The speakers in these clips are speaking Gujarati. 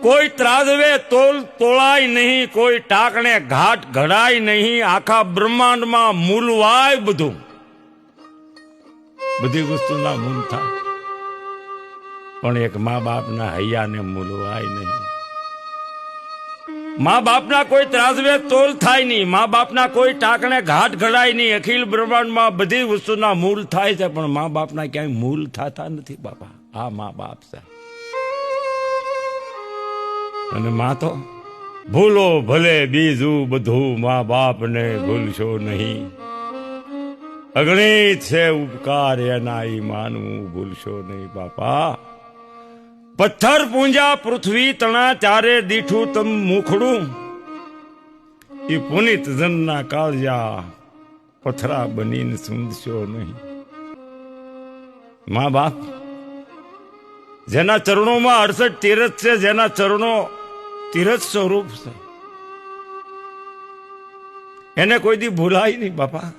કોઈ ત્રાજવે તોળાય નહીં, કોઈ ટાકણે ઘાટ ઘડાય નહીં, આખા બ્રહ્માંડમાં મૂલવાય બધું, બધી વસ્તુના મૂલ થાય, પણ એક મા બાપના હૈયાને મૂલવાય નહીં. મા બાપના કોઈ ત્રાજવે તોલ થાય નહીં, મા બાપના કોઈ ટાકણે ઘાટ ઘડાય નહીં. અખિલ બ્રહ્માંડમાં બધી વસ્તુના મૂલ થાય છે, પણ મા બાપના ક્યાંય મૂલ થતા નથી બાપા. આ મા બાપ છે. અને મા તો ભૂલો ભલે બીજું બધું, મા બાપને ભૂલશો નહીં. અગણિત છે ઉપકાર એના, ઈ માનવું ભૂલશો નહીં બાપા. પથ્થર પૂંજા પૃથ્વી તણા, ચારે દીઠું તમ મુખડું. ઈ પુનિત જનના કાળજા, પથરા બનીને સૂંધશો નહીં. મા બાપ જેના ચરણોમાં 68 તીરથ છે, જેના ચરણો તીરથ સ્વરૂપ છે, એને કોઈ દી ભૂલાય નહીં બાપા.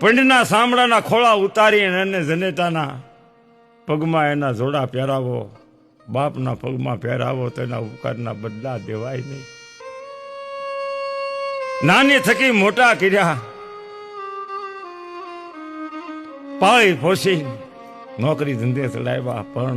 પંડના સાંભળાના ખોળા ઉતારીને એને જનેતાના પગમાં એના જોડા પહેરાવો, બાપના પગમાં પહેરાવો, તો એના ઉપકારના બદલા દેવાય નહીં. નાની થકી મોટા કર્યા, પાળી પોષી નોકરી ધંધે ચડાવ્યા, પણ